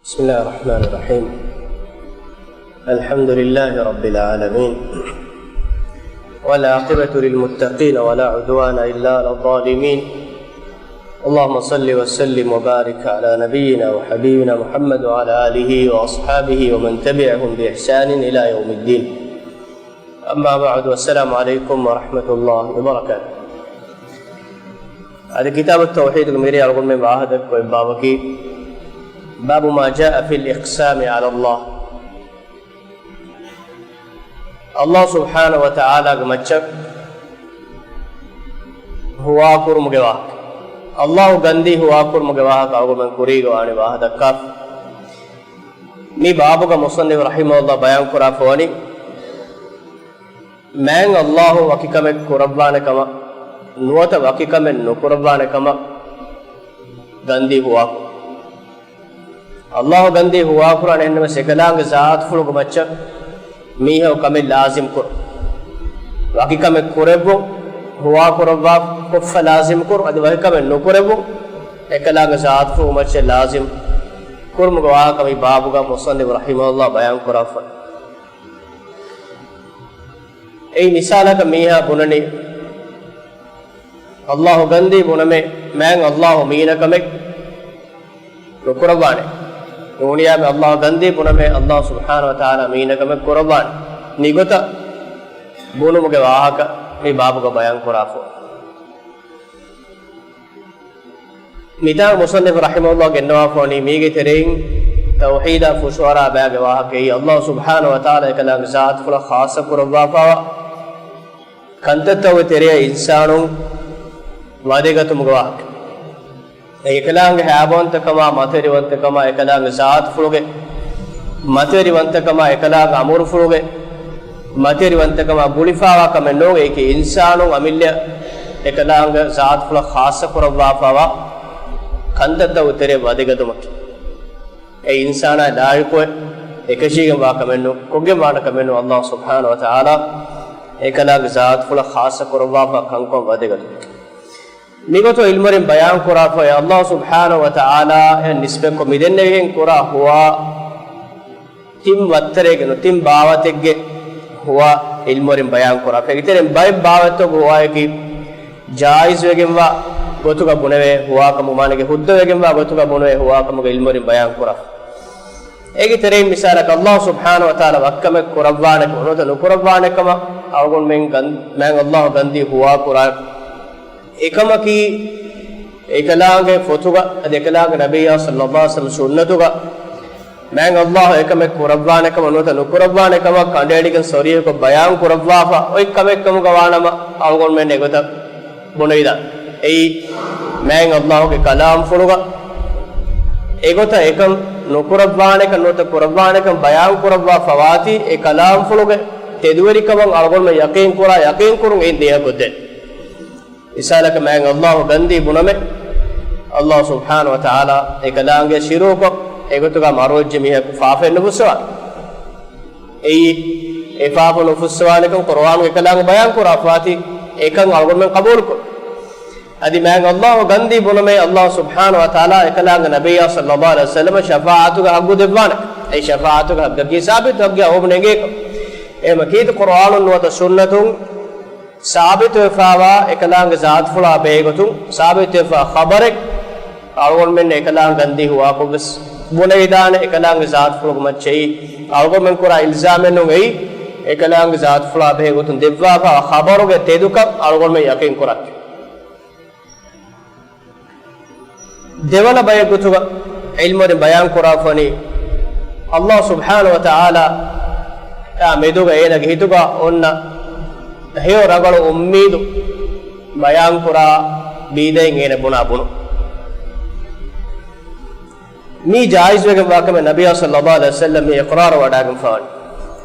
بسم الله الرحمن الرحيم. الحمد لله رب العالمين، والعاقبة للمتقين ولا عدوان إلا على الظالمين. اللهم صل وسلم وبارك على نبينا وحبيبنا محمد وعلى آله وأصحابه ومن تبعهم بإحسان إلى يوم الدين. أما بعد، والسلام عليكم ورحمة الله وبركاته. هذا كتاب التوحيد الميري على من بعهدك وإبابك، باب ما جاء في الإقسام على الله. الله سبحانه وتعالى مچك هو أكور مجواه، الله غندي هو أكور مجواه كأقول من كوريجو أنا بعهدك. مي بابك مصنف رحمه الله بيان كرا فواني من الله وكيكم كربان كما نوت وكيكم نكربان كما غندي هو الله غندي هو قرآن إنما سكلانگ ذات فلوك بچ ميه وكم لازم كر واقعي كم كربو هو قربا كف لازم كر أدي واقعي كم نكربو إكلانگ ذات فلوك بچ لازم كر مغوا كم بابوغا مصنف رحمه الله بيان كرافا. أي مثال كميها بنني الله غندي بنمي من الله مينا كم نكربانه दुनिया में अल्लाह गंदे पुन में अल्लाह सुब्हानहु व तआला मीना का में कुर्बान निगोता बोनो मुके वाहक मी बाबू का बयान कुराफो मिता मुसन्निफ रहमहुल्लाह के नवाफोनी मीगे तेरें तौहीद फुशवरा बाग वाहक ही अल्लाह सुब्हानहु व तआला कला ज़ात फुल खास कुर्बाफा कंततो तेरे इंसानों वादेगा तुम वाहक एकलांग हैबोंतकमा मतेरिवंतकमा एकलांग ज़ात फुलुगे मतेरिवंतकमा एकलांग अमूर फुलुगे मतेरिवंतकमा बुलिफावा कमे नोग एक इंसानों अमिल्य एकलांग ज़ात फुल खास कुरवाफावा कंतत उतरे वादिगतुमक ए इंसाना लायको एकशीगम वा कमे नो कोगे मान कमे नो अल्लाह सुब्हानहु व तआला एकलांग ज़ात फुल खास कुरवाफा कंको वादिगतुमक निगतो इल्मरिन बयान कुरा फय अल्लाह सुब्हानहु व तआला ए निस्बे को मिदेन्नेगेन कुरा हुआ तिम वत्तरेगे नो तिम बावतेगे हुआ इल्मरिन बयान कुरा फय इतरेन बाय बावतो हुआ है कि जायज वेगेन वा गोतुगा बुनेवे हुआ कम मानेगे हुद्द वेगेन वा गोतुगा बुनेवे हुआ कम इल्मरिन बयान कुरा एगी तेरे मिसाल का अल्लाह सुब्हानहु व तआला वक्कम कुरबाने को नो तो कुरबाने कम अवगुण में अल्लाह गंदी हुआ कुरा एकम की एकलांग फोतुगा एकलांग नबी सल्लल्लाहु अलैहि वसल्लम सुन्नतुगा मैं अल्लाह एकम कुरबाने कम नो तो कुरबाने कम कंडेडी के सौरिय को बयान कुरबाफा ओ एकम गवानम अवगुण में नेगोता बुनेदा ए मैं अल्लाह के कलाम फुलुगा एगोता एकम नो कुरबाने क नो तो कुरबाने कम बयान कुरबा फवाती ए कलाम फुलुगे तेदुवरी कम अवगुण में यकीन कुरुंग इन दिया बुद्दे इसालक मैं अल्लाह गंदी बुनमे अल्लाह सुब्हानहु व तआला एकलांगे शिरो को एगोतुगा मारोज मिह फाफे नुफुसवा ए फाफ नुफुसवाने को कुरान के कलांग बयान को राफाती एकंग अवगुण में कबूल को अदि मैं अल्लाह गंदी बुनमे अल्लाह सुब्हानहु व तआला एकलांग नबी सल्लल्लाहु अलैहि वसल्लम शफाअतु का हक देवान ए शफाअतु का हक की साबित हो गया ओबनेगे ए मकीत कुरान व सुन्नतु साबित वेफावा एकलांग ज़ात फुला बेगतु साबित वेफा खबर अवगुण में एकलांग गंदी हुआ को बस बुनेदान एकलांग ज़ात फुल मच्छई अवगुण में कुरा इल्जाम नो गई एकलांग ज़ात फुला बेगतु दिव्वा फा खबर के तेदुका अवगुण में यकीन कुरा देवला बेगतुगा इल्म ने बयान कुरा फनी अल्लाह सुब्हानहु व तआला या मेदुगा एना गीतुगा ओन्ना हेयो रगड़ उम्मीद बयान कुरा बीदेंगे ने बुना बुनो मी जायज वेगे वाक़ में नबी सल्लल्लाहु अलैहि वसल्लम में इकरार वडागम फान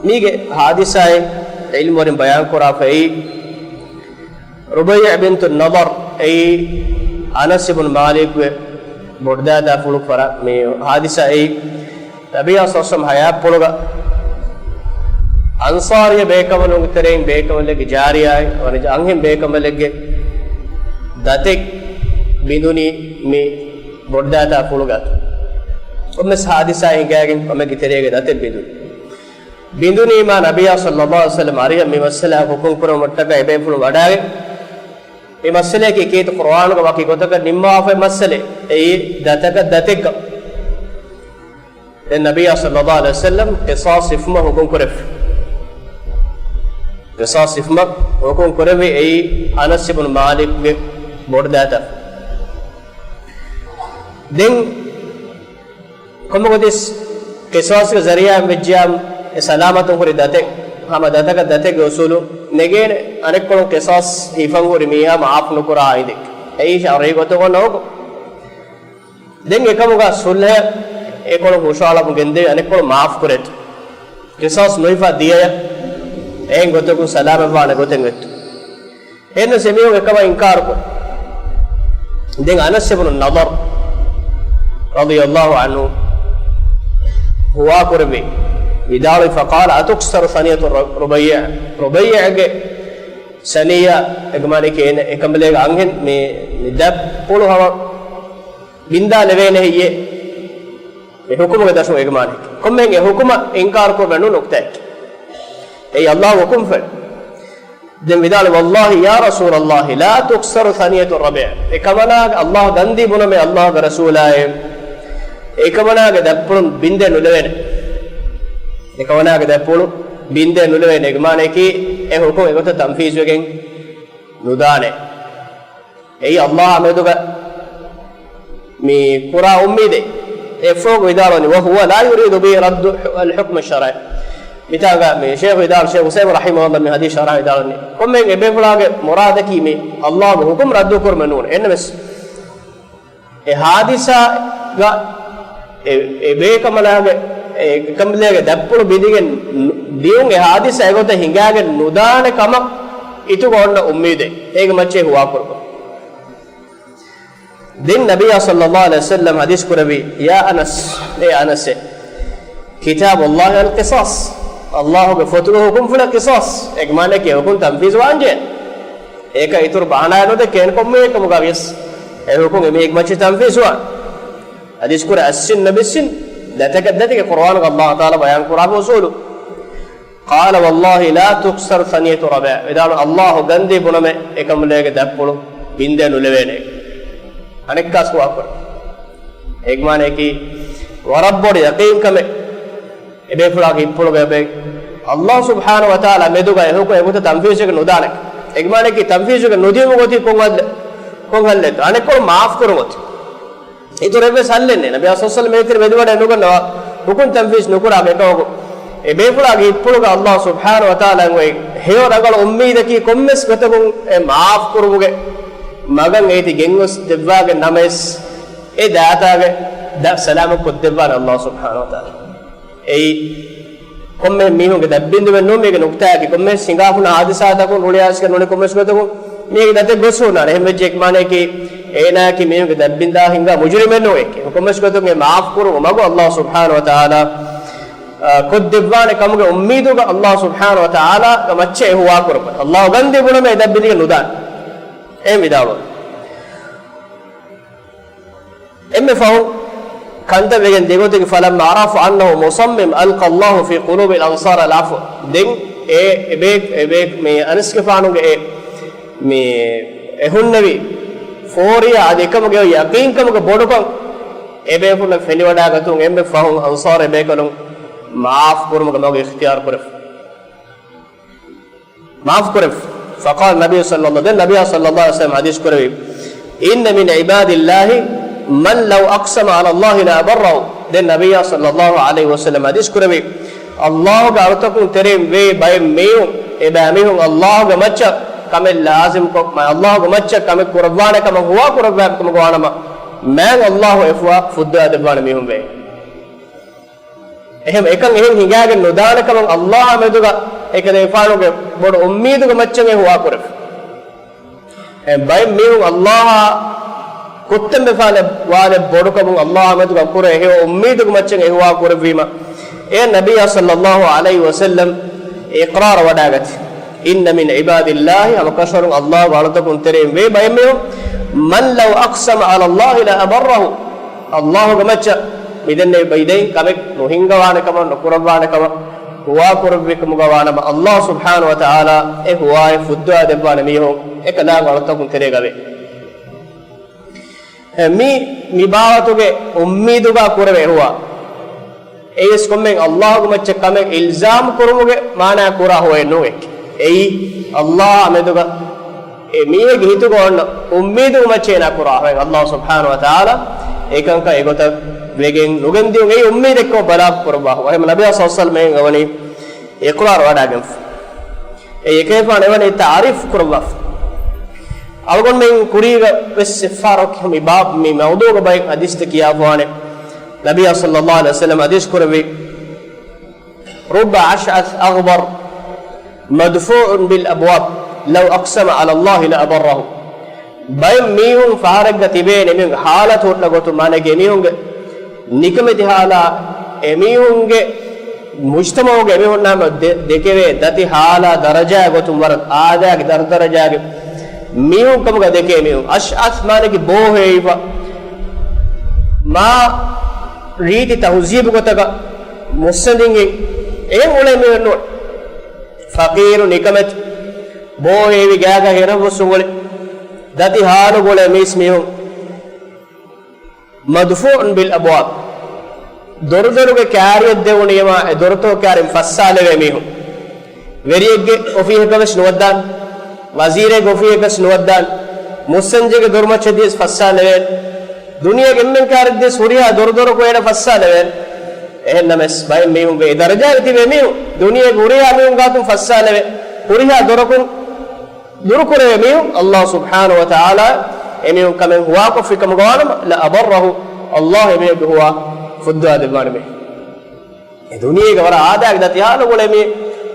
मीगे हादिसा है इल्म और बयान कुरा फई रुबैय बिन्त नदर ए अनस इब्न मालिक वे बुर्दादा फुलुक फरा में हादिसा है नबी सल्लल्लाहु अलैहि वसल्लम हया पुलगा अंसारिय बेकमल तेरें बेकमल की जारी आए और अंगिम बेकमल के दतिक बिंदुनी में बुर्दाता फुलगा ومس حادثة هنگاگن ومگی تریگه داتل بیدون بیندونی ما نبی صلی اللہ علیہ وسلم علیہ می مسئلہ حکم پر مٹکا ابے فل وڈاگے یہ مسئلے کی کیت قرآن کو باقی کوتک نمما اف مسئلے ای داتک داتک النبي صلى الله عليه وسلم قصاص فما حكم كرف قصاص فما حكم كرف اي انس بن مالك برداتا دين كم قدس قصاص کے ذریعہ مجام سلامتوں کو داتے ہم داتا کا داتے کے اصول نگین انک کو قصاص ہیفن کو رمیہ معاف نکرا ایدک ای شرعی کو تو نو دين کم کا صلح ekolo hushala mugende anekolo maaf kuret qisas noifa diya en gotoku salama wana goten vettu enno semiyo ekama inkar ko den Anas ibn Nadar radiyallahu anhu huwa kurbi idali faqala atuksar saniyatu rubayya ge saniya egmane ke ekamle anghen me nidab polo hawa binda levene hiye حكم کے دشو اگمان کم میں حکم انکار کو بنو نقطہ اے اللہ حکم فر دم بدال والله يا رسول الله لا تكسر ثانيه الربيع اكمنا الله گندی بن میں اللہ کا رسول ہے اکمنا کے دپن بندے نلوین اکمنا کے دپن بندے نلوین اگمان کی اے حکم ایگو تنفیذ وگن ندانے اے اللہ میں تو می پورا امید فوق إدارة وهو لا يريد به رد الحكم الشرعي بتاعك من شيخ إدارة شيخ حسين رحمه الله من هذه شرع إدارة كم من بفلاك مرادك من الله حكم رد كرمنون إنما حادثة بيك ملاك كم لك دبل بدين ديون حادثة أقول هنگاك ندان كم إتو قلنا أميد إيك مچه هوا كرب دين نبي صلى الله عليه وسلم حديث كربي يا أنس إيه أنس كتاب الله القصاص الله بفتوه حكم فلا قصاص إجمالا كي حكم تنفيذ وانجين إيكا إتور بحانا ينو ده كين كم ميكا مقابيس إيه حكم إيك مچه تنفيذ وان حديث كرة السن بالسن لا تكدتك قرآن الله تعالى بيان قرآن وصوله قال والله لا تكسر ثانية ربع إذا الله غندي بنما إكم لك دبلو بندن لوينه अनेकास को आकर एक माने कि वरब्बोड यकीन कमे एबे फुला की पुल गए अल्लाह सुब्हानहु व तआला मेदुगा एहो को एगो तंफीज के नुदाने एक माने कि तंफीज के नुदियो गोती कोंगल अनेक को माफ करो मत इतो रेबे सल्लेने नबी सल्लल्लाहु अलैहि वसल्लम मेतिर मेदुगा नुगनवा हुकुम तंफीज नुकुरा के को एबे फुला की पुल का अल्लाह सुब्हानहु व तआला ngoy heyo ragal ummid ki kommes gotagun maaf kuruge मगन ऐति गेंगुस दिव्वा के नमेस ए दाता के द सलाम को दिव्वा अल्लाह सुब्हानहु व तआला ए komme mihun ke dabbindu men no me ke nukta ki komme singapuna hadisa ta ko nulias ke nune komme sko to me ke datte gosu na re me jek mane ki ena ki mihun ke dabbinda hinga mujrimen no ek komme sko to me maaf kuru mago Allah subhanahu wa ta'ala ko diవ్wa ne kam ke ummeedu ka Allah subhanahu wa ta'ala ka macche huwa kuru Allah gandi buna me dabbindi ke nudan em vidalo emme fahu kanta wegen degote ki falam ma'raf annahu musammim alqa Allah fi qulub al-ansar al-afw den ebek me anas ke faanu ge me ehunnavi foriya adekam ge yaqeen kam ge bodukam ebe funa feli wada gatun emme fahu ansar ebe kalum maaf kurum ge mage ikhtiyar kuref maaf kuref فقال النبي صلى الله عليه وسلم حديث كربي إن من عباد الله من لو أقسم على الله لا بره ده النبي صلى الله عليه وسلم حديث كربي الله قالتكم تريم وي باي ميو إباميهم الله مچا كم لازم ما الله مچا كم قربان كم هو قربان كم قوانا ما الله إفوا فدا دبان ميهم وي එහෙම එකන් එහෙන් හිඟාගෙන නොදානකම අල්ලාහ මෙදුග ඒක දෙපාණුගේ බොඩ උම්මීදුග මච්චගේ හුවා කරේ බයි මේු අල්ලාහ කොත්තම් බෆාල වාල බොඩකම අල්ලාහ මෙදුග කරේ ඒ උම්මීදුග මච්චගේ හුවා කරවීම ඒ නබිය සල්ලල්ලාහු අලයිහි වසල්ලම් ඉක්රාර වඩාගත් ඉන්න මින් ඉබාදිල්ලාහි අමකෂරු අල්ලාහ වලතකුන් තරේ වේ බයි මේු මන් ලව් අක්සම අලා අල්ලාහි ලා අබරහු අල්ලාහුග මච්ච midenne baydein kamek nohingawana kama nokurabwana kama huwa kurabbikum gawana Allah subhanahu wa ta'ala e huwa fudda debwana miho ekala galtakun teregabe mi bawatuge ummiduga kurave huwa eis kommen Allah gumacce kamek ilzam kurumuge mana kura hoye no ek ei Allah ameduga miye gitu gonna ummidu macce na kura hoye Allah subhanahu wa ta'ala ekanka egota wegen nugendiu ei ummide ko bala kurba hoye nabi sallallahu alaihi wasallam gawani iqrar wadagen ei ekefa nevani ta'rif kurba algon men kuriga wessifarok mi bab mi mawduga bay hadis te kiya fone nabi sallallahu alaihi wasallam hadis kurbi rubba ash'ath aghbar madfu'un bil abwab law aqsama ala Allah la abarrahu bay mihun faraga tibene min halat hotla gotu manage mihunge nikameti hala emihunge mujtamauge emihun nama dekeve dati hala daraja gotu war aada dar daraja mihun kamuga deke mihun ash'ath manage boheiva ma riti tahzib gotaga musandinge en ule mihun faqir nikamet bohevi gaga heravusul dati halu gole mis mihun madfu'un bil abwab dordoruge kariyad devuniyama dorto karim fassaleve mihun veriyege ofihe kavesh nuwaddan wazire gofiye kas nuwaddan musanjege dormache dis fassaleve duniya gemmen karid dis huriya dordoro ko eda fassaleve ehnames bay mihun ge daraja tibe mihun duniya huriya mihun gatum fassaleve huriya dorokun durukure mihun Allah subhanahu wa ta'ala emihun kamen huwa ko fikam gawanam la abarrahu Allah emihun huwa fudda devani me duniya ge wara aada ge dati halu gole me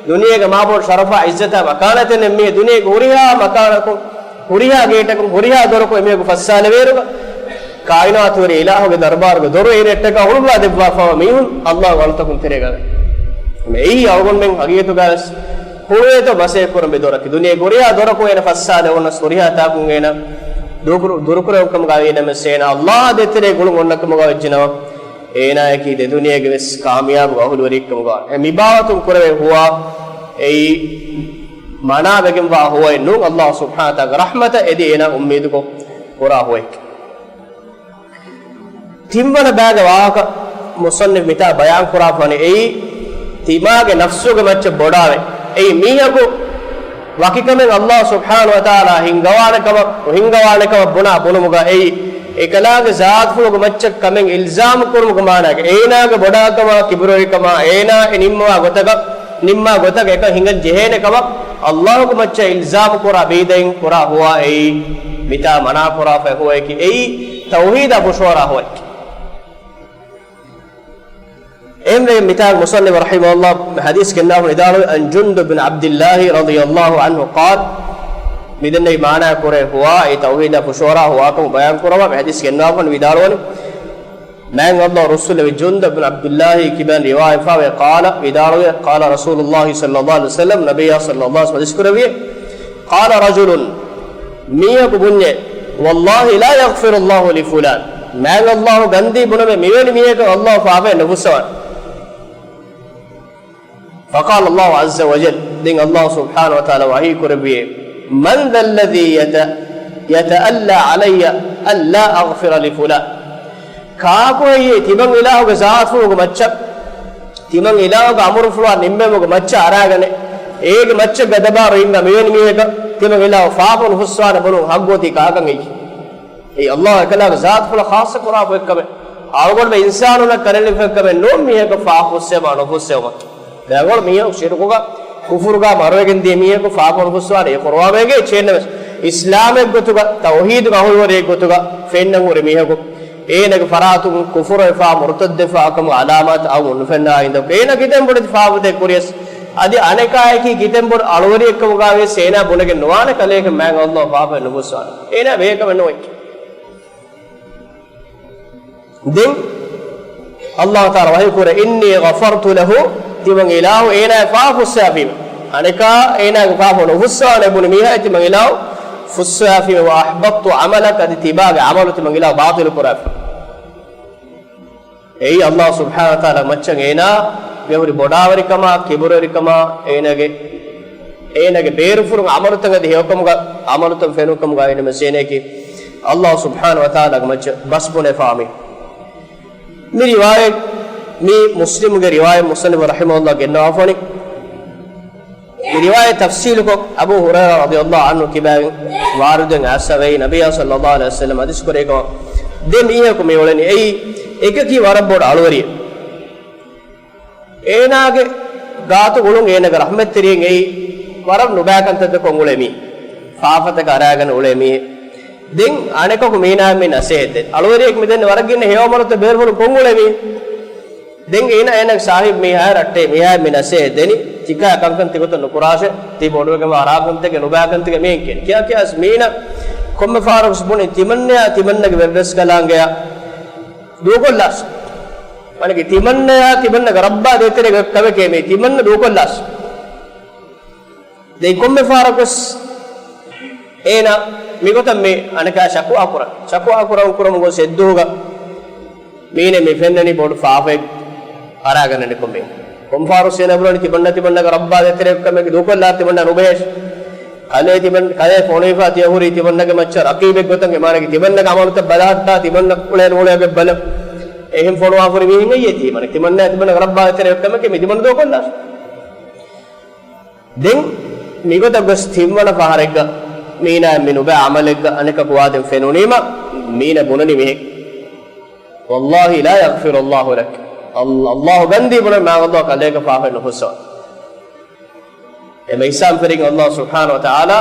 duniya ge mabor sharafa izzata makanatan me duniya ge huriya makanako huriya geetakum huriya doroko emihun fassaleve ruga kainatu wari ilahu ge darbar ge doru enettaka hulwa debwa fa mihun Allah galtakun terega me ei algon men hagiyetu gas huweto base korambe doraki duniya goriya dorako ena fassale onna suriya taakun ena durukure kam ga ena mesena Allah detere gulun onnakam ga wejjinawa ena eki de duniya ge ves kamyab ahul warikam ga mi bawatum kurave huwa ei mana begem wa huwa nu Allah subhanahu wa ta'ala rahmata edi ena ummedu ko pura hoy timbana baga waaka musannif mita bayan kura fani ei timage nafsuge macce bodave ei mihago wakikamen Allah subhanahu wa ta'ala hingawanakama buna bunumuga ei ekalaage zaat fulugo macce kamen ilzam kurumuga manage einaage bodakama kiburoikama eina nimma gotaga eka hingan jehene kama Allah ko macce ilzam kura bedain kura huwa ei mita mana kura fa huwa ki ei tauhid abushwara huwa امر مثال مصنف رحمه الله حديث كناه ندار عن جندب بن عبد الله رضي الله عنه قال بدن معنى كره هو توحيد فشورا هو كم بيان كره حديث كناه ندار من الله رسول جندب بن عبد الله كبن روايه فقال ندار قال رسول الله صلى الله عليه وسلم نبي صلى الله عليه وسلم قال رجل ميك بني والله لا يغفر الله لفلان ما الله غندي بنم ميون ميك الله فاوه نفسوان فقال الله عز وجل دين الله سبحانه وتعالى وحي كربيه من ذا الذي يتألى علي أن لا أغفر لفلان كاكو هي تبن إله ذات فوق مچ تبن إله أمر فلان نمبه فوق مچ أراغنه एक मच्छ गदबा रोइंगा main make तिम इला फाफन हुस्वान बनु हगोती कागंगी ए अल्लाह कला जात फुल खास कुरा फकमे आवगोल में इंसान न करले फकमे नो मिहे को फाफ हुस्से मानो हुस्से मत दागोल मिहे शिरको का कुफर का मरवेगन दे मिहे को फाफन हुस्वान ए कुरवावेगे चेन इस्लाम एक गोतुगा तौहीद का होर एक गोतुगा फेन्नंग और मिहे को एनग फरातु कुफर फा मुर्तद फा कम अलामत औ उनफना इंद एन किदम बड फावते कुरियस अदि अनेकाय की किदम बड अलवरी एकमगावे सेना बुनगे नवान कलेक मैंग अल्लाह फाफ नुबुस्वान एना वेकम नोय दिन अल्लाह ताला वही कुरे इन्नी गफरतु लहु तिमंग इलाहु एना फाफ सफीम अनेका एना फाफ नुबुस्वान बुन मिहा तिमंग इलाहु फुस्साफी व अहबत्तु अमलक अदि तिबाग अमल तिमंग इलाहु बातिल कुराफ ei Allah subhanahu wa ta'ala maccan ena gehuri bodawarikama kiburarikama enage beerufuru amarutanga de hewkamuga amarutam fenukamuga ene meseneki Allah subhanahu wa ta'ala macca basbune faami mi riwayat mi muslim ge riwayat musannif rahimahullah genna afani mi riwayat tafsil ko Abu Hurairah radhiyallahu anhu kibagen waruden asawei nabiy sallallahu alaihi wasallam hadis kore ko de mihe ko me olani ei ekaki warabod alwariye enage gaatu gulun enage rahmattiriyen ei warab nubakantad ko ngulemi faafata karagan ulemi den aneka ko meena me nasede alwariyek miden waraginne hewamaruta bervuru kongulemi den enak sahib me ha ratte me ha me nasedeni tika kankan tigoto nukurashe ti boduge ma aragunte ke nubakante ke men ken kya kya meena komme farus bune timanna ge verdes kalangaya dukollas manake timanna ge rabba detere ge kave ke me timanna dukollas de komme farus ena migotam me anaka shaku akura ukuram go sedduga meene me fennani bodu faafe araganani komme kom farus ena bulani timanna ge rabba detere kame ge dukollas timanna rubesh kale phoneifa tiyahuri timanna ge maccha raqibe gotan ge marage timanna ge amanuta badatta timanna kulen ulege bal ehim phonu afuri mi ngiyeti mane timanna ge rabba detere kame ke me timanna dukollas den migota gos timwana paharega meena minu ba amalega aneka kuwaden fenunima meena bunani me wallahi la yaghfiru Allah lak Allah gandi bunan ma Allah kalega paafe no husa e meisam ferin Allah subhanahu wa ta'ala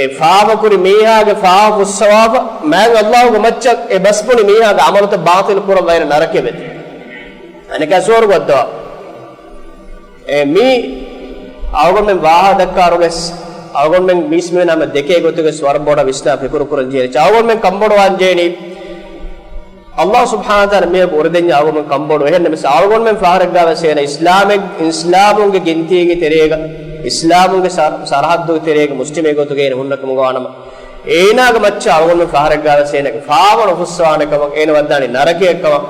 e faava kuri meha ge faava hussawa man Allah ge macca e basbuni meha ge amaluta baatil kura vaira narake bet aneka sor godda e mi awgon waha dakkaruges awgon men misme nama deke gotuge swar boda visna fikuru kuran jeri awgon men kambodo anjeni Allah subhanahu wa ta'ala me bordenya awgon men kambodo ehenne mes awgon men faharagga wasena islamunge gintige terega islamunge sarhaddu terega muslime gotuge ene hunnakam goanama eenaga macca awgon men faharagga wasena faawano huswana kam ene waddani narake kam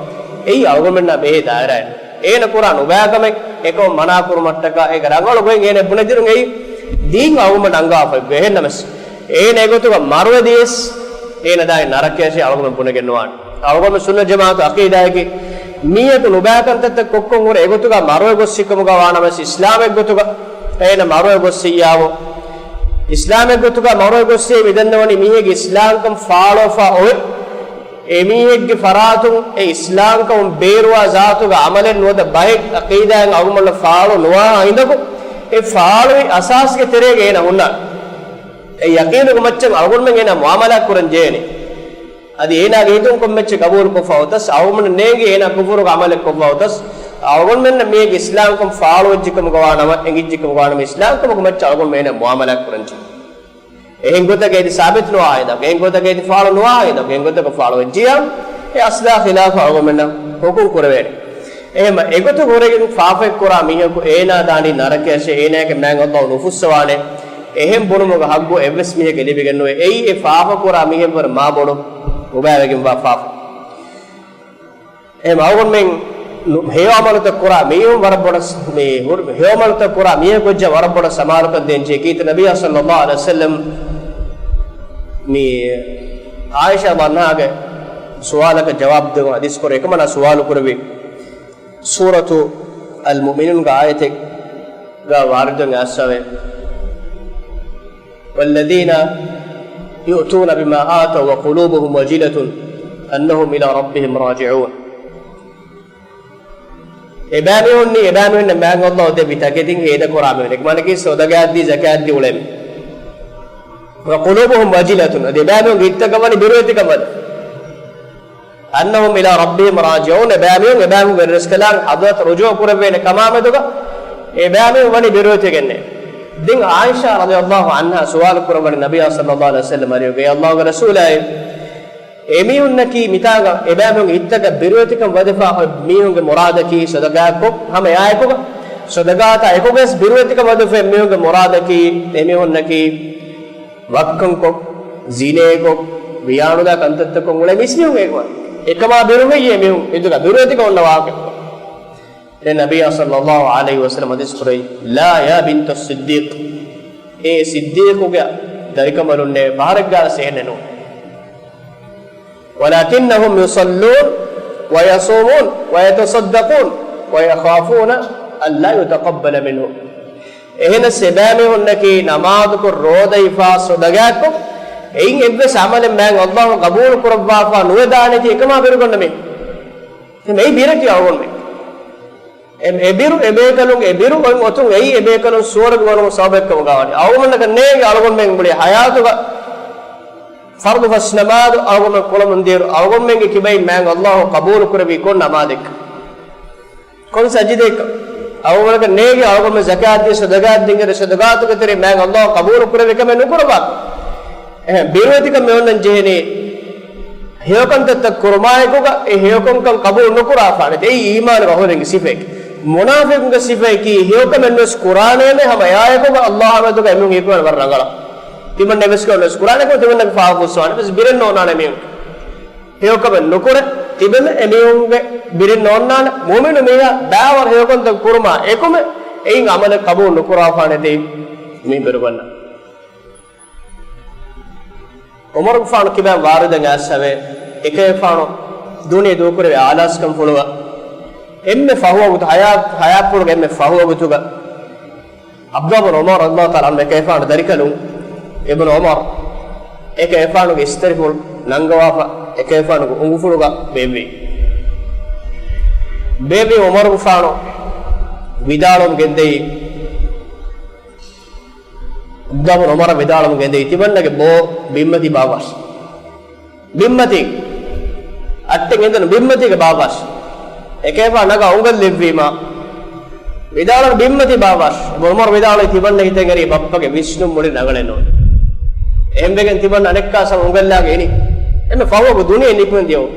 ei awgon men na me daira ena Quran ubagame eko manakuru mattaka eka rangolo goen ene bunadirun ei ding awuma danga fa behennames ene egotuga marwe dies ene dai narakese awuma bunagenwan awuma sunna jamaat aqidayaki miyatu nubakantatta kokkon ore egotuga marwe gossikamuga wanames islam egotuga ene marwe gossiyawo islam egotuga marwe gossi midannawani mihege islam kam follow fa oy emihegge faratun e islam kam beerwa zaatuga amalen noda bayek aqidaen awumalla follow nowa indako e follow asas ge terege ena hunna e yaqinu ko macce awgon men ena muamala kuran jeni adi ena ge hitun ko macce qabul ko fawtas awmun nege ena kufuru ko amale ko fawtas awgon men me islam kam follow jikum gwanama engijjikum gwanama islam kam ko macce awgon men muamala kuran jeni එහෙන් ගොතකේදී සාබිත් නොආයද එහෙන් ගොතකේදී ෆාලෝ නොආයද එහෙන් ගොතක ෆාලෝ ජියම් ඒ අස්ලා ඛිලාෆ අවගමන හුකුම් කරවේනේ එහෙම ඒගොත ගොරගෙන් ෆාෆෙක් කරා මිහකු ඒනා දානි නරකයසේ ඒනාගේ මෑන් අල්ලාහ් නුෆුස්සවානේ එහෙන් බොනුමග හග්ගෝ එවස් මිහක ලිබිගෙන්නෝ එයි ඒ ෆාෆ කරා මිහෙන් වර මා බොඩු උබෑවගෙන් වා ෆාෆ එහෙම අවගමෙන් හේවමලත කරා මිහුම් වර බොඩස් මේ හේවමලත කරා මිහ කොජ්ජ වර බොඩ සමාරක දෙන්ජේ කීත නබිය සල්ලල්ලාහු අලයිහි වසල්ලම් me Aisha banage suwalaka jawab de hadis kore ekmana suwalu kurwe suratu al-mu'minun ga ayate ga wardan asave walladheena yu'tuna bima ataw wa qulubuhum wajilatun annahum ila rabbihim raji'un ebamehunne mang Allah de bitaketin heda korame ekmana ki sodagaddi zakaddi ulem wa qulubuhum wajilatun adibanu gittakamani biruetikamad annahum ila rabbihim raji'un ebanu verskalan hadrat rujuu kurabene kamameduga ebanu wani biruetigenne din Aisha radhiyallahu anha suwal kurabani nabiy sallallahu alaihi wasallam ariyoge Allah ga rasulay emiyunnaki mitaga ebanu gittaka biruetikam wadifa miyunge muradaki sadaqako hame ayako sadaqata ekoges biruetikam wadifa miyunge muradaki emiyunnaki wakkan ko zine ko riyanuda kantatta ko ngule misniu ekwa ekama birume ye me iduga biroti ko onna waake den nabiy sallallahu alaihi wasallam hadis kurai la ya bint as-siddiq e siddiq uga darikamalunne baharagga sehnenu walakinnahum yusallun wa yasumun wa yatasaddaqun wa yakhafuna an la yutaqabbala minhum ehena sebame honnaki namaz ko roda ifa sodagakko ein ebbe samalen man Allah qabul kurabba fa nuvedane ti ekama birugonna me me birati awon me ebiru ebekalung ebiru on otun ei ebekalung suwarga wonu sabekka gawani awmannaka neege algon men buli hayatu ga fardu fasnamad awgon kolamundiru awgon men kibai man Allah qabul kurabi kon namadik kon sajidek awmannaka neege awgon men zakat de sadagat dingere sadagat ga tere man Allah qabul kurabi kame nukuraba biroti ka me onnan jehene heokon tat kurmay ko ga e heokon kan qabul nukura faane ei iman ga horengi sifek munafiqun ga sifai ki heokon mennes qur'ane me hama yaay ko ga Allah me to ga emun ekwan war rangala timanne mes ko nes qur'ane ko timanne fa fuswan bes biren nonana me heokon nukura tibanne emun ge biren nonana mu'minu me daawar heokon tat kurma ekome ein amale qabul nukura faane de me berwanna Umar faanu kiba warudan asave ekay faanu duniya dokure alas kam fuluwa emme fahuwa gut hayat puru emme fahuwa gutuga Abdullah bin Umar radhiyallahu ta'ala anhu ekay faanu darikalu ibn Umar ekay faanu ge isterful nangawafa ekay faanu ungu fuluga bebe Umar faanu vidalum gendei Abdullah bin Umar vidalum gendei tibannage bo bimmati bawas bimmati atten endan bimmati ge bawas ekefa naga ungal levvima vidalum bimmati bawas Umar vidalum tibanne hitengeri bappage Vishnu muli nagaleno ehembegen tibanne anekka sam ungallage eni emme fawogo duniye nikmendiyo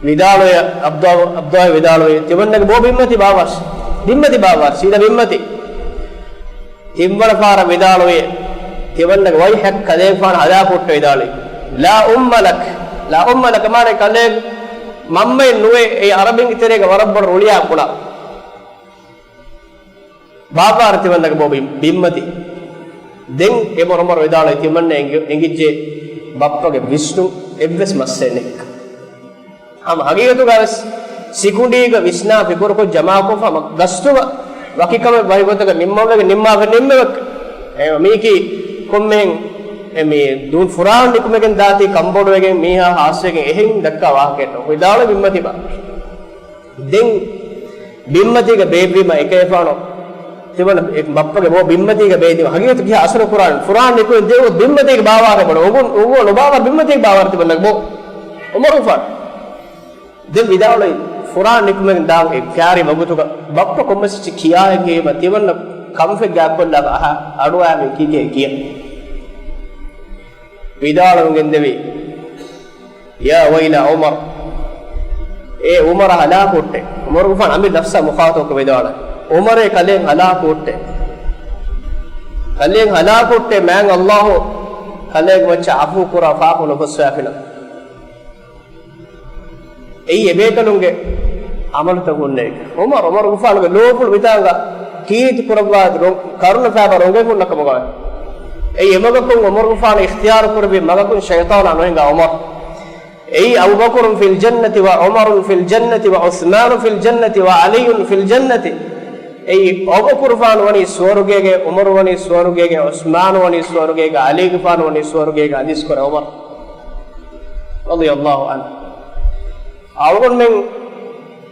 vidalum Abdullah vidalum tibanne bo bimmati bawas sida bimmati timbala fara vidalwe tibanna way hak kale fara hada putto vidalwe la umma lak mare kale mamme nuwe e arabin terega warabbar uliya kula baba artibanna bobi bimmati den e moromor vidalwe tibanna engijje bappage Vishnu evves massenek am hagiyatu garas sikundiga Vishna fikurko jama ko fama gastuwa wakikame baygotaga nimmawege nimmage nimmewek miki kommen emi dun furan nikumegen dati kambodwegen miha haswegen ehin dakka wahaketo vidala bimmati ba den bimmati ge bebima ekefano tibana ek bappage bo bimmati ge beedi hagiyatu ki asra furan nikuen dewo bimmati ge baware bodo ogo no bawa bimmati ge bawar tibana bo umaru fa den vidala Quran nikmen daam ek pyari magutuga bappa komasi kiya ge matiwanna kamfe gappalla aha aduwa me kike kiya vidalum gendevi ya waila Umar e Umar hala kotte Umar gufan ambi nafsa mukhato ko vidala Umar e kalen hala kotte man Allah kalen wacha afu qura fa ko nufsafina ei ebekalunge amal tagunne Umar gufan ge lopul bitanga kiti kurabad karuna faba ronge kunna kamaga ei emagakun Umar gufan ikhtiyar kurbi magakun shaytan anoinga Umar ei Abu Bakr fil jannati wa Umar fil jannati wa Uthman fil jannati wa Ali fil jannati ei Abu Bakr fan wani swargege Umar wani swargege Uthman wani swargege Ali fan wani swargege hadis kore Umar radiyallahu anhu awgon men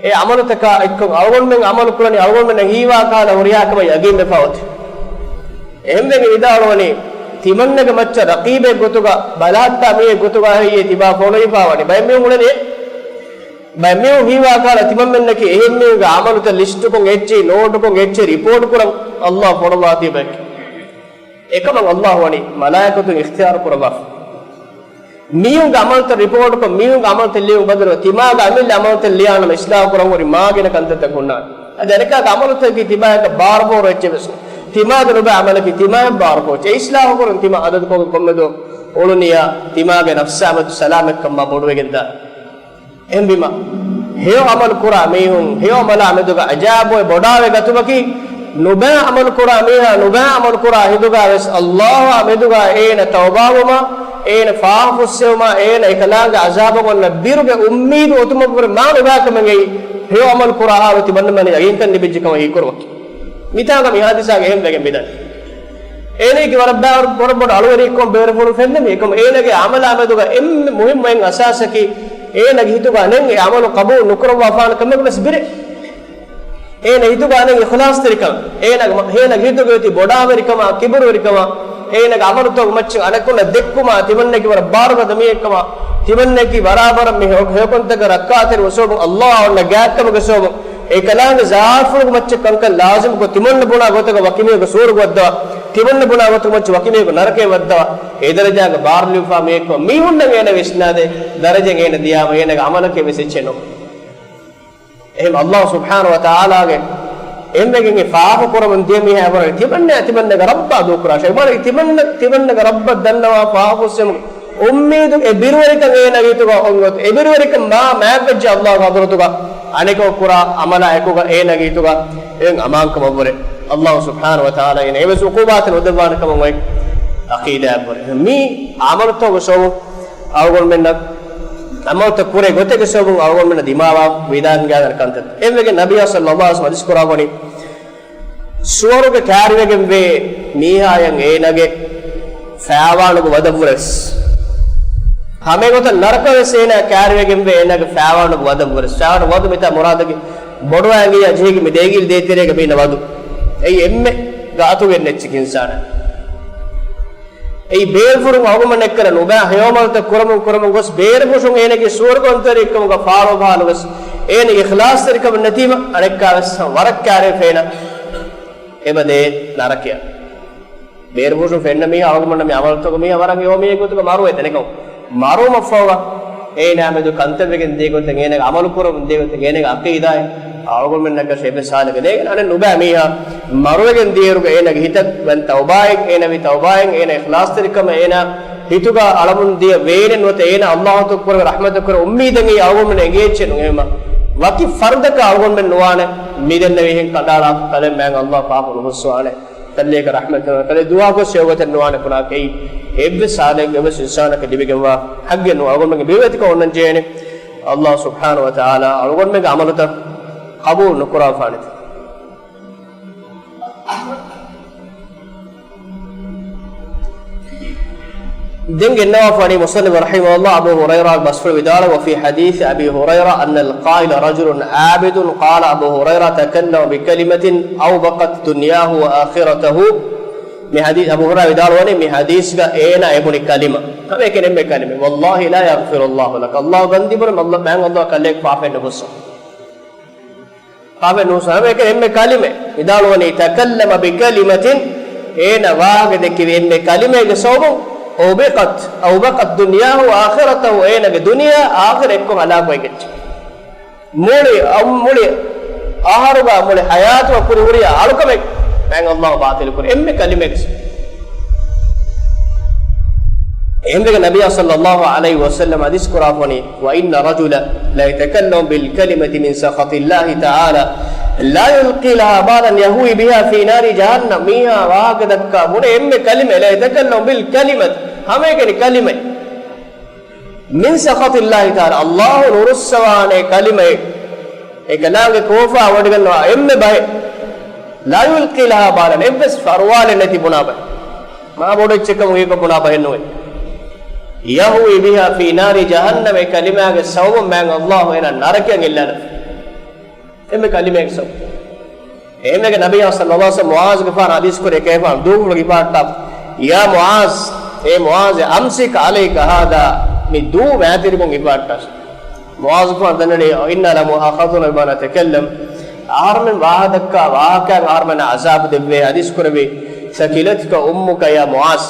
e amalutaka ikko awgon men amal kulani awgon men hiwa kala huriyakama yagin befawt ehme ge vidalwani timannage macca raqibe gotuga balatta me gotuga hiye tiba foloi pawani bay me ulane bay me hiwa kala timammennake ehme ge amaluta list kon etchi note kon etchi report kuram Allah podawati bek ekam Allah wani malaikatu ikhtiyar kuraba miyung amal ta report ko miyung amal ta liu badro timaga amil amal ta liana islam ko ngori magena kantata kunna adareka amal ta ki timaga bar bo roche bes timaga no ba amal ki timaga bar ko che islam ko tima adad ko kommedo uluniya timage nafsamatu salamekkam ma boduwegenda embima heyo amal kura mehun heyo amala ameduga ajabo bodawe gatubaki nuba amal kura meha nuba amal kura hiduga wes allah ameduga ena tawbawuma ena faafusseuma ena ikalanga azabo gonna biruge ummeedu otumabur ma nuba kamenge heyo amal kura awati bannamani aginkan nibijjikama hi korwaki mitaga mi hadisa ge hemdege bidan ene ki warabbar borobod alweri kom berfuru fenne me kom ene ge amala ameduga em muhim men asasaki ene ge hituga nen e amalu qabul nukurwa faana kamme bas bire ene hituga nen ikhlas terikam ene ge hituga yoti bodaverikama kiburverikama ene ge amalu to macce anakuna dekkuma timanne ki warabbar ga me ekkama timanne ki barabar me hokonta ga rakkater wasobu allah onna gaakkama ga sobu ekalaang zaafuru macce kanka lazim ko timanne buna gotaga wakime ga soru godda timanne buna gotaga macce wakime ga narake wadda e darajaga barli fa me ko mi hunna ene visnade darajen ene diyama ene ga amalake vesecheno ehm allah subhanahu wa ta'ala ge emmegen e faafu koramun demi havara timanne ga rabba dukra shaymana timanne ga rabba dannawa faafu sem ummeedu e birwarika ene gituga ongot e birwarika ma mabajja allah ga hadratuga aneko kura amala ekuga ene gituga en amanka mabure allah subhanahu wa ta'ala ene eves uqubat udwana kam moy aqida bure mi amal to so awgol menna amal to kure gote ke so awgol menna dimawa vidan gadan kantat emege nabiy sallallahu alaihi wasallam hadis kuragoni suwaruge kaarivegen ve mihayan enage faawanugo wadavures hame gota narakavesena kaarivegen ve enage faawanugo wadavures saawanu wadu mita muradage boduwangi ajhegi me degil deetirege me nawadu ei emme gaatu gennechik insana ei beerfuru awguma nekkara nuba heyomalta kurum gos beerfushun enege suwargontari ekkamuga faalo baalugas ene ikhlas tarikam natima anekkaves warakkaare feena ebade narakya beerfushun fenna mi awguma me amalto me awarang yomi egotuga maru etenekam maru mafoga ene amedu kantavegen degoten ene amalu kurum degoten ene aqeeday awgol mennaka shebe saalaga degen ane nuba miha marugen dieruga ene hitak wen tawbaik ene vi tawbaik ene ikhlas tarikam ene hituga alamun dia veenen wote ene allah tukkur rahmatukkur ummeeden e awgol men engechenu ema waki fardaka awgol men nuwane midenne wehen kadala tale men allah paapu nuswane talleka rahmat tale dua ko sewaten nuwane kuna kei ebbe saalaga ebbe insana ka dibigenwa hagge nu awgol men bewetika onnan jene allah subhanahu wa ta'ala awgol men amaluta qabul nukura fanit دنگ النوافني مصنف رحمه الله أبو هريرة المسفر بداره وفي حديث أبي هريرة أن القائل رجل عابد قال أبو هريرة تكلم بكلمة أوبقت دنياه وآخرته من حديث أبو هريرة بداره من حديث أين ابن كلمة كم يكن ابن كلمة والله لا يغفر الله لك الله غندي برم الله ما الله كلك فافن نفس فافن نفس هم يكن ابن كلمة بداره تكلم بكلمة أين واحد ذكر ابن كلمة يسوع أوبقت دنياه وآخرته أين الدنيا آخر إكم على بيجت مولي آخرها مولي حياة وكل ألوكم من الله باطل كل إم كلمة إم النبي صلى الله عليه وسلم حديث كرافني وإن رجلا لا يتكلم بالكلمة من سخط الله تعالى لا يلقي لها بالا يهوي بها في نار جهنم ميها وهكذا من إم كلمة لا يتكلم بالكلمة هم كلمة من سخط الله تعالى الله نور السوان كلمة كلام كوفا ودغنا إم باي لا يلقي لها بالا إبس فروال التي بنابه ما بودك كم ويكو بنابه إنه يهوي بها في نار جهنم كلمة سوم من الله إلى النار كأن الله إم كلمة سوم إم النبي صلى الله عليه وسلم معاذ كفار حديث كره كيف دوم لقي بات يا معاذ إيه معاذ أمسك عليك هذا من دو ما تريبون إبارة معاذ كفار دنني إن لما أخذنا بما نتكلم آرمن واحدك واقع آرمن عذاب دبي حديث كره سكيلتك أمك يا معاذ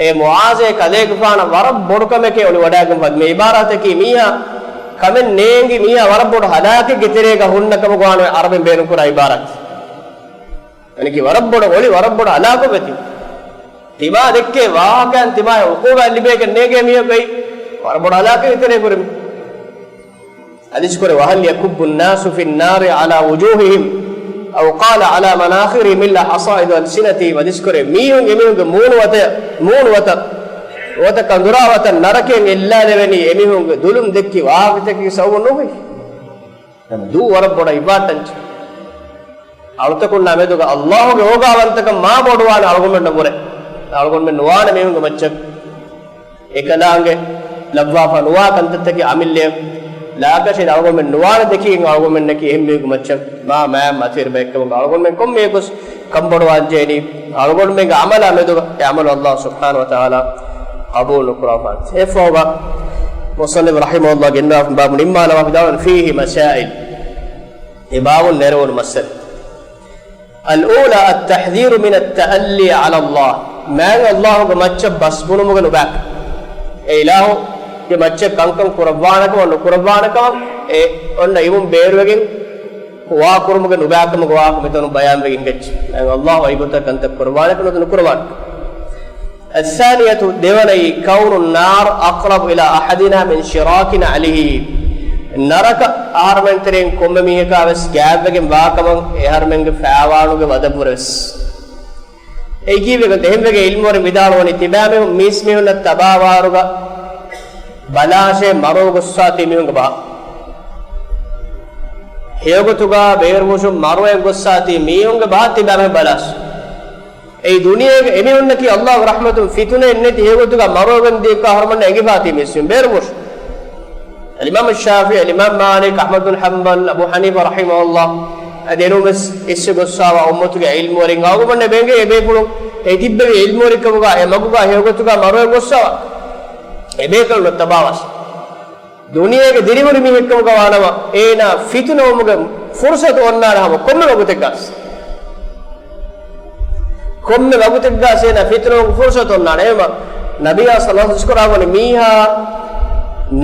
إيه معاذ كذا كفار ورب بوركم كي أولي وداعم فد من إبارة كي ميها كمن نينجي ميها ورب بور هلاك كتيرة كهون كم قوانو آرمن بينو كرا إبارة يعني كي ورب بور أولي ورب بور هلاك بتي තිබා දෙක්කේ වාහකයන් තිබා ඔකෝගන් ලිබේක නේගේ මියකයි වරබඩ අලාක විතරේ කරමි حديث كره وهل يكب الناس في النار على وجوههم أو قال على مناخرهم إلا حصائد ألسنتهم حديث كره ميون مون وت كندرا وت نركين إلا لبني ميون دولم دكي واقتكي سوونوه دو وربنا إبادة أرتكلنا مدوك الله جوجا وانتك ما بدوان أرغمن نبورة أرغمن نوان ميون كمتشك إكلانge لبوا فنوا كنتتكي عمل له ලාකෂේ අරගොමෙන් නුවාන දෙකකින් අරගොමෙන් නැකි එහෙම මච්ච මා මෑ මතිර බෙක්කම අරගොමෙන් කොම් මේකස් කම්බඩ වාජ්ජේනි අරගොමෙන් අමල මෙදු යමල අල්ලාහ් සුබ්හානහු වතාලා قبول القرآن فهو مصنف رحمه الله جنة باب مما لما بدأنا فيه مسائل باب نرون مسألة الأولى التحذير من التألي على الله ما الله كمتشب بسبونه مغنو باك إله كمتشب كانكم قربانك ونو قربانك أن يوم بيروجين وا قرمغنو باك مغوا كمتونو بيان بيجين كتش الله ويقول كنت قربانك ونو قربان الثانية دوني كون النار أقرب إلى أحدنا من شراك عليه نرك آرمنترين كم ميهكا بس جابكم باكمن إهرمنك فعوانوك ودبورس إيجي بقول تهم بقى علم ور ميدالوني تبامه ميسميون التباواروك بلاشه مروك الساتي ميونك با هيوكتوكا بيرموشو مروك الساتي ميونك با تبامه بلاش ඒ දුනියේ එමිනුන්න කි අල්ලාහ් රහමතුන් ෆිතුනේ නැති හේවතුක මරෝගන් දීක හර්මන්න එගි ෆාති මිස්සින් බේරමුස් الامام الشافعي الامام مالك احمد بن حنبل ابو حنيفه رحمه الله අදෙනුමස් ඉස්සගොස්සාව උම්මතුගේ ඉල්ම වලින් ආගමන්නේ බෙන්ගේ එබේකුණු ඒ තිබ්බේ ඉල්ම වලිකමුගා එමගුගා හේවතුක මරෝ ගොස්සාව එබේකල තබාවස් දුනියේ දිරිමුනි මිහෙක්කමුගා වනම ඒනා ෆිතුනෝමුග ෆුර්සත ඔන්නාරහම කොම්ම වගුතකස් komme wagutegga sena fitno fursaton nanema nabiya sallallahu alaihi wasallam miha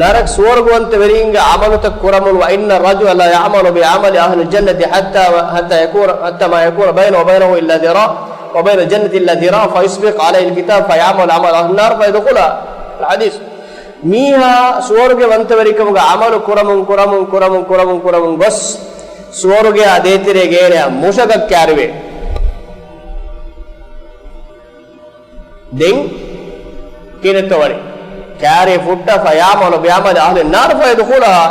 narak swargwante veringa amaluta kuramul wa inna rajula la ya'malu bi amali ahli aljannati hatta ma yakuna baynahu wa baynahu illa dira wa bayna aljannati illa dira fa yusbiq alayhi alkitab fa ya'malu amal ahli an-nar fa yadkhula alhadith miha swargwante verikamuga amalu kuramun bas swarge adetire geere mushaka kyarve den kinetowari kare futta fayamalo biamali ahli nar fa yadkhulaha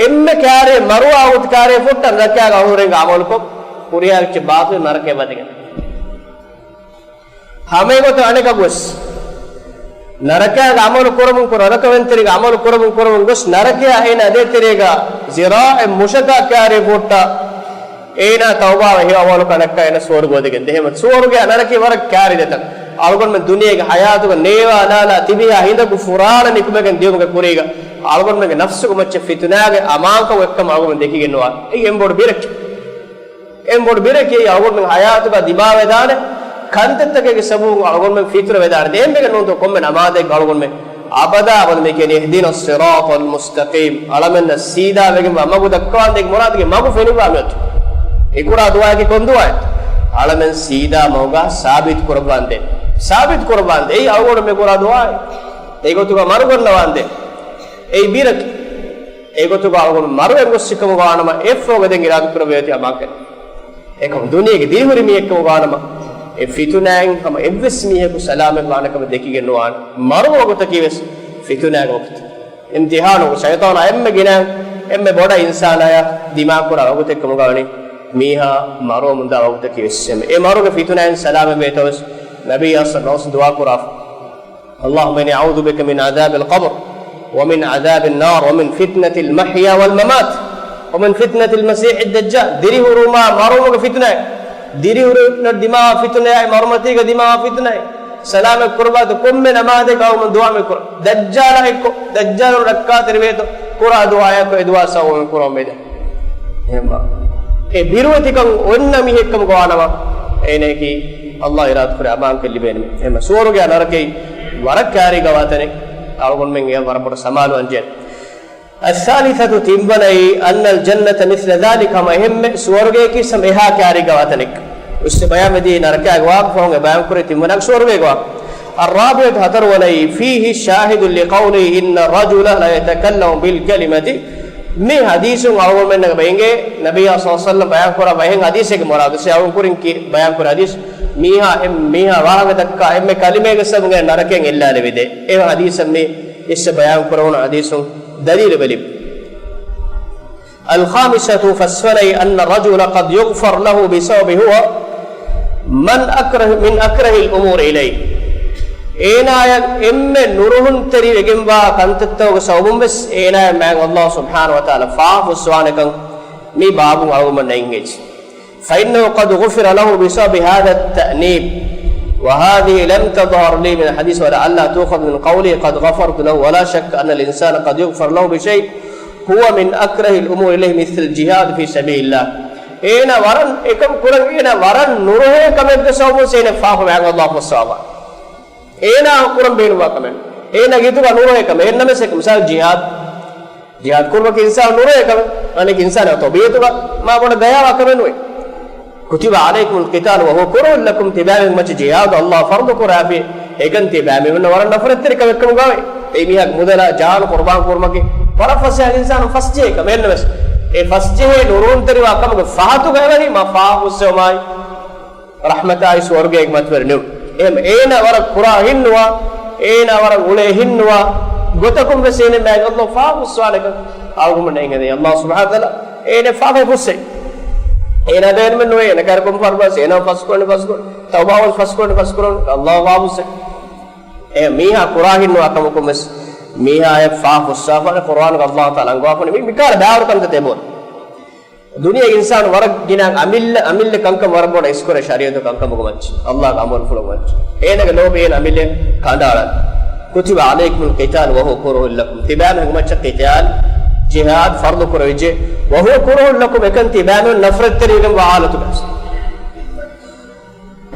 emme kare maru awut kare futta nakya gahurenga amal ko puriyal che baatu narake wadigen hame goto aneka gos naraka amal korumun ko narakaventeri amal korumun gos narake aina ade terega zira'a mushaka kare futta eina tawba he amal kanakka ena swargo wadigen dehema swarge narake warak kare detan algon men duniyage hayatuga neva nala tibiha hindaku furana nikumagen diyumuge kuriga algon men nafsugo macce fitnage amanka wekkam algon dekigenwa ei embod birek ei algon men hayatuga dibawe dane kantettage sabu algon men fitna wedare dembege nonto komme namade algon men abada me kene ihdinas siratal mustaqim alamen sida wege magu dakkwan dek moradge magu fenuga met ekura duwa ki konduwa alamen sida moga sabit kurban de ei awgod me kora duwa ei gotuga maru gonnawande ei birak ei gotuga awgod maru engossikam gaanama effoga den irad kurabeti amake ekam duniyege dilhuri mi ekkum gaanama e fitunaen hama evves miheku salame gaanakam dekige nuwan maru gota kiwes fitunaen okt imtihanu shaytan emme boda insanaya dima kora awgot ekkum gaani miha maru munda awgot kiwes e maru ge fitunaen salame betos نبي صلى الله عليه وسلم دعاء قرآن اللهم إني أعوذ بك من عذاب القبر ومن عذاب النار ومن فتنة المحيا والممات ومن فتنة المسيح الدجال دريه روما مرومك فتنة دريه الدماء فتنة مرمتيك دماء فتنة سلام القربات كم من أمادك أو من دعاء من قرآن دجال ركات ربيت قرآن دعاءك ودعاء سوى من قرآن بيدا بيروتكم ونميهكم قوانا إنكي Allah irad kore aman kelli benme ema suwaruge anarake warakari gawatane algon men ya warabor samalu anjen الثالثة تنبني أن الجنة مثل ذلك ما هم سورجي كي سمها كاري جواتنك بيان دي نركع واقف هون بيان كريتي منك شور بيقوا الرابع هتر ولي فيه شاهد لقوله إن الرجل لا يتكلم بالكلمة مي حديث أول من بينه نبي صلى الله عليه وسلم بيان كرا بيان حديث के मुराद से أول कुरिन की बयान कर हदीस मीहा वाह तक का में कलिमे के सब में नरके इल्ला लेविदे ए हदीस में इस बयान करोन हदीस दलील बलिब الخامسة فسفلي أن الرجل قد يغفر له بسبب هو من أكره الأمور إليه إينا إم نورهن تري وجنبا كنت التوج سوبم بس إينا مع الله سبحانه وتعالى فاف السوانك مي بابو أو من إنجز فإنه قد غفر له بسبب هذا التأنيب وهذه لم تظهر لي من الحديث ولعل تؤخذ من قولي قد غفرت له ولا شك أن الإنسان قد يغفر له بشيء هو من أكره الأمور إليه مثل الجهاد في سبيل الله إينا ورن إكم كرن إينا ورن نوره كم يبدأ سين فاف مع الله والصواب إينا كرن بينوا كمان إينا جيتوا نوره كم إينا مسك مثال جهاد كل وقت إنسان نوره كم أنا إنسان طبيعته ما بنا ديا كمان وين كتب عليكم القتال وهو كره لكم تباع مچ جهاد الله فرض كرافي هيكن تباع من ورن نفرت ترك كم غاوي إيميها مدلا جان قربان كورمكي ولا فسه الإنسان فسجه كمان بس إيه فسجه نورون تري واقع مك فاتو كمان ما فاه وسماي رحمة الله سورج إك متفرنيو إم إينا ورق قرآن هنوا إينا ورق وله هنوا قتكم بس إنه ما الله فاه وسوالك أقوم من إنجاز الله سبحانه وتعالى إينا فاه فسه إينا دين من وين كاركم فرباس إينا فسكون توبة فسكون الله فاه وسه إيه ميها قرآن هنوا كمكم بس ميها يفاف السافر القرآن الله تعالى قافني مكار بعور كم تتبون दुनिया इंसान वर्ग गिना अमिल कंकम वर्ग बोला इसको शरीयत कंकम को मच अल्लाह का अमल फुलो मच ए नग लोग ए अमिल कांडाला कुतिब अलैकुम क़िताल वह कुरह लकुम तिबान मच क़िताल जिहाद फर्द कुरजे वह कुरह लकुम एकन तिबान नफरत तरीगम वआलत बस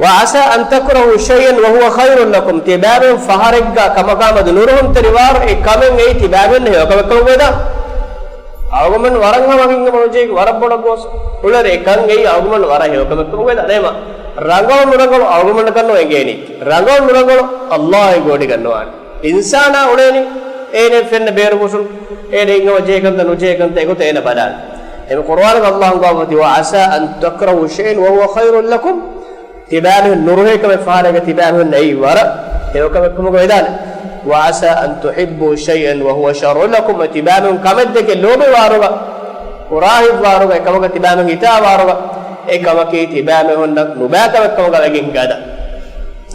وعسى أن تكرهوا شيئا وهو خير لكم تباب فهرجا كما قام نورهم تريوار كمن أي تباب نه كما كم ودا أعومن ورنها ما بينهم موجود ورب بودا بوس ولا ركان أي أعومن وراه كما كم ودا نما رانغول نورانغول أعومن كانوا إنجيني رانغول نورانغول الله يقولي كانوا إنسان أولاني إيه نفن بيربوسون إيه رينغ وجه كان تنوجه كان تيجو تينا بدال إن القرآن الله قال وعسى أن تكرهوا شيئا وهو خير لكم تبانه نوره كم فارق تبانه نأي ورا هو كم قيدان وعسى أن تحبوا شيئا وهو شر لكم تبانه كم دك اللوب وارغا وراهب وارغا كم تبانه هتا وارغا إيه كم كي تبانه نبات كم قلقين كذا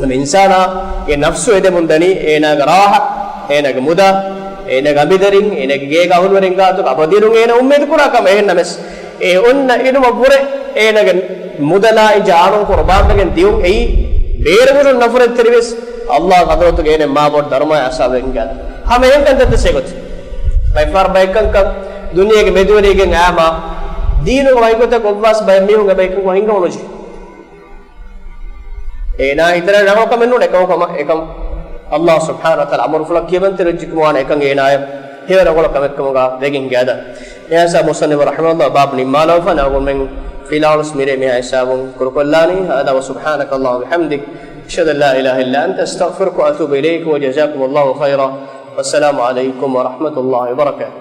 الإنسان النفس يده مندني إنا راحة إنا مدا إنا غبيدرين إنا جيك أول ورين كاتو أبديرون إنا أمد كورا كم إنا مس إن إنه مبورة إنا مدلا إجارون قربان لكن ديوم أي بيرغون نفرت تريبس الله قدرت كأنه ما بود درما أسابين كذا هم إيه كنت تسيقط بيفار بيكن كم دنيا كمدوري كنعما دينه وايكو تكوباس بيميهم كبيكو وهينكم ولوجي إنا إتنا نعم كم إنه نكمل الله سبحانه وتعالى أمر فلك كيفن ترجيك موان إكان إنا هي رجل كم كا دقين كذا يا سب مصنف رحمه الله باب نماله فنقول من في الأرض ميري ميا إسابون كركلاني هذا وسبحانك الله وبحمدك أشهد أن لا إله إلا أنت أستغفرك وأتوب إليك وجزاكم الله خيرا والسلام عليكم ورحمة الله وبركاته.